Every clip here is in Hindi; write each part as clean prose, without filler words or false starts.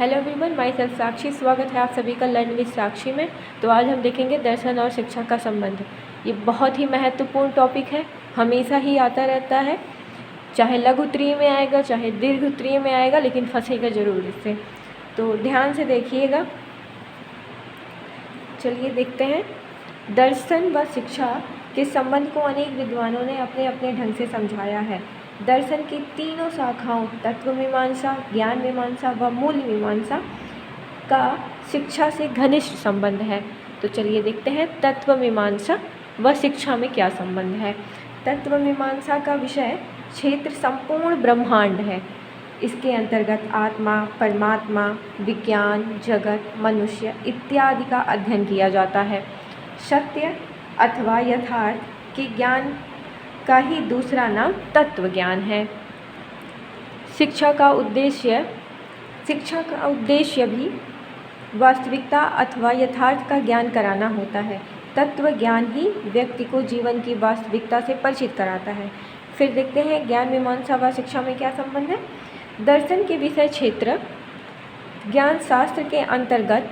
हेलो एवरीवन, माई सेल्फ साक्षी। स्वागत है आप सभी का लर्न विद साक्षी में। तो आज हम देखेंगे दर्शन और शिक्षा का संबंध। ये बहुत ही महत्वपूर्ण टॉपिक है, हमेशा ही आता रहता है, चाहे लघु उत्तरीय में आएगा चाहे दीर्घ उत्तरीय में आएगा, लेकिन फंसेगा जरूर इससे। तो ध्यान से देखिएगा। चलिए देखते हैं। दर्शन व शिक्षा के संबंध को अनेक विद्वानों ने अपने अपने ढंग से समझाया है। दर्शन की तीनों शाखाओं तत्व मीमांसा, ज्ञान मीमांसा व मूल मीमांसा का शिक्षा से घनिष्ठ संबंध है। तो चलिए देखते हैं तत्व मीमांसा व शिक्षा में क्या संबंध है। तत्व मीमांसा का विषय क्षेत्र संपूर्ण ब्रह्मांड है। इसके अंतर्गत आत्मा, परमात्मा, विज्ञान, जगत, मनुष्य इत्यादि का अध्ययन किया जाता है। सत्य अथवा यथार्थ के ज्ञान का ही दूसरा नाम तत्व ज्ञान है। शिक्षा का उद्देश्य भी वास्तविकता अथवा यथार्थ का ज्ञान कराना होता है। तत्व ज्ञान ही व्यक्ति को जीवन की वास्तविकता से परिचित कराता है। फिर देखते हैं ज्ञान मीमांसा व शिक्षा में क्या संबंध है। दर्शन के विषय क्षेत्र ज्ञान शास्त्र के अंतर्गत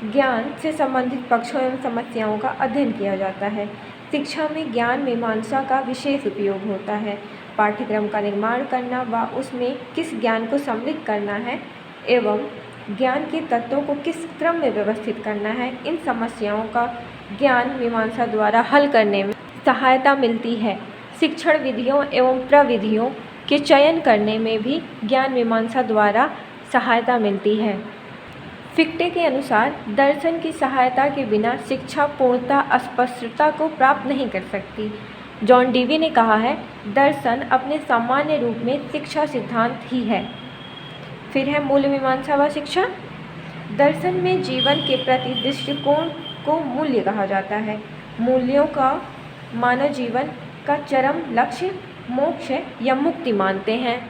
ज्ञान से संबंधित पक्षों एवं समस्याओं का अध्ययन किया जाता है। शिक्षा में ज्ञान मीमांसा का विशेष उपयोग होता है। पाठ्यक्रम का निर्माण करना व उसमें किस ज्ञान को सम्मिलित करना है एवं ज्ञान के तत्वों को किस क्रम में व्यवस्थित करना है, इन समस्याओं का ज्ञान मीमांसा द्वारा हल करने में सहायता मिलती है। शिक्षण विधियों एवं प्रविधियों के चयन करने में भी ज्ञान मीमांसा द्वारा सहायता मिलती है। फिक्टे के अनुसार दर्शन की सहायता के बिना शिक्षा पूर्णतः स्पष्टता को प्राप्त नहीं कर सकती। जॉन डीवी ने कहा है, दर्शन अपने सामान्य रूप में शिक्षा सिद्धांत ही है। फिर है मूल मीमांसा व शिक्षा। दर्शन में जीवन के प्रति दृष्टिकोण को मूल्य कहा जाता है। मूल्यों का मानव जीवन का चरम लक्ष्य मोक्ष या मुक्ति मानते हैं।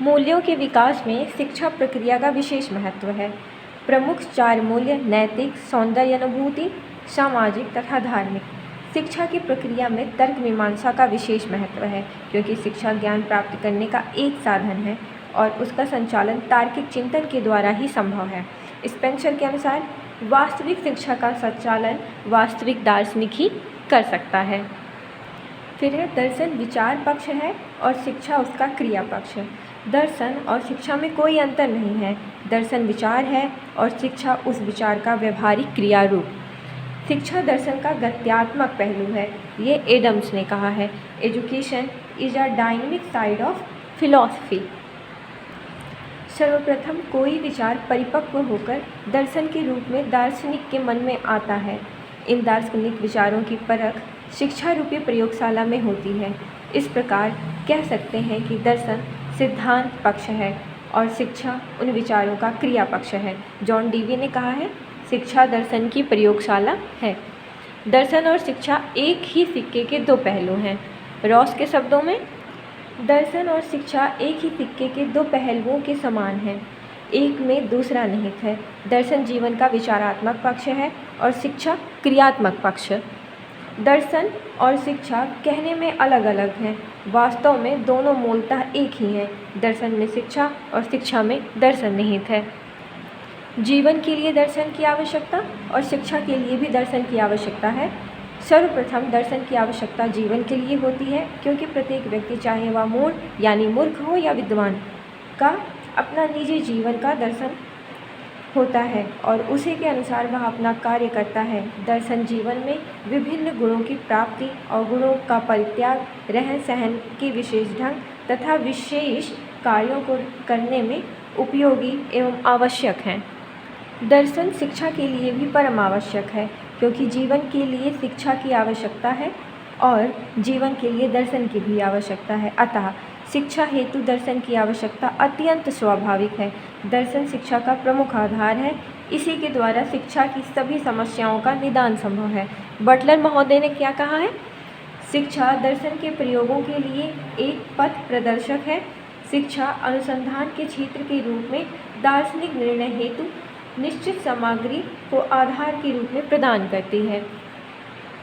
मूल्यों के विकास में शिक्षा प्रक्रिया का विशेष महत्व है। प्रमुख 4 मूल्य नैतिक, सौंदर्य अनुभूति, सामाजिक तथा धार्मिक। शिक्षा की प्रक्रिया में तर्क मीमांसा का विशेष महत्व है, क्योंकि शिक्षा ज्ञान प्राप्त करने का एक साधन है और उसका संचालन तार्किक चिंतन के द्वारा ही संभव है। स्पेंसर के अनुसार वास्तविक शिक्षा का संचालन वास्तविक दार्शनिक ही कर सकता है। फिर है दर्शन विचार पक्ष है और शिक्षा उसका क्रिया पक्ष है। दर्शन और शिक्षा में कोई अंतर नहीं है। दर्शन विचार है और शिक्षा उस विचार का व्यवहारिक क्रिया रूप। शिक्षा दर्शन का गत्यात्मक पहलू है, ये एडम्स ने कहा है। Education is a dynamic side of philosophy. सर्वप्रथम कोई विचार परिपक्व होकर दर्शन के रूप में दार्शनिक के मन में आता है। इन दार्शनिक विचारों की परख शिक्षा रूपी प्रयोगशाला में होती है। इस प्रकार कह सकते हैं कि दर्शन सिद्धांत पक्ष है और शिक्षा उन विचारों का क्रिया पक्ष है। जॉन डीवी ने कहा है, शिक्षा दर्शन की प्रयोगशाला है। दर्शन और शिक्षा एक ही सिक्के के 2 पहलू हैं। रॉस के शब्दों में, दर्शन और शिक्षा एक ही सिक्के के 2 पहलुओं के समान हैं, एक में दूसरा निहित है। दर्शन जीवन का विचारात्मक पक्ष है और शिक्षा क्रियात्मक पक्ष। दर्शन और शिक्षा कहने में अलग अलग हैं, वास्तव में दोनों मूलतः एक ही हैं। दर्शन में शिक्षा और शिक्षा में दर्शन निहित है। जीवन के लिए दर्शन की आवश्यकता और शिक्षा के लिए भी दर्शन की आवश्यकता है। सर्वप्रथम दर्शन की आवश्यकता जीवन के लिए होती है, क्योंकि प्रत्येक व्यक्ति, चाहे वह मूढ़ यानी मूर्ख हो या विद्वान, का अपना निजी जीवन का दर्शन होता है और उसी के अनुसार वह अपना कार्य करता है। दर्शन जीवन में विभिन्न गुणों की प्राप्ति और गुणों का परित्याग, रहन सहन के विशेष ढंग तथा विशेष कार्यों को करने में उपयोगी एवं आवश्यक हैं। दर्शन शिक्षा के लिए भी परम आवश्यक है, क्योंकि जीवन के लिए शिक्षा की आवश्यकता है और जीवन के लिए दर्शन की भी आवश्यकता है। अतः शिक्षा हेतु दर्शन की आवश्यकता अत्यंत स्वाभाविक है। दर्शन शिक्षा का प्रमुख आधार है। इसी के द्वारा शिक्षा की सभी समस्याओं का निदान संभव है। बटलर महोदय ने क्या कहा है, शिक्षा दर्शन के प्रयोगों के लिए एक पथ प्रदर्शक है। शिक्षा अनुसंधान के क्षेत्र के रूप में दार्शनिक निर्णय हेतु निश्चित सामग्री को आधार के रूप में प्रदान करती है।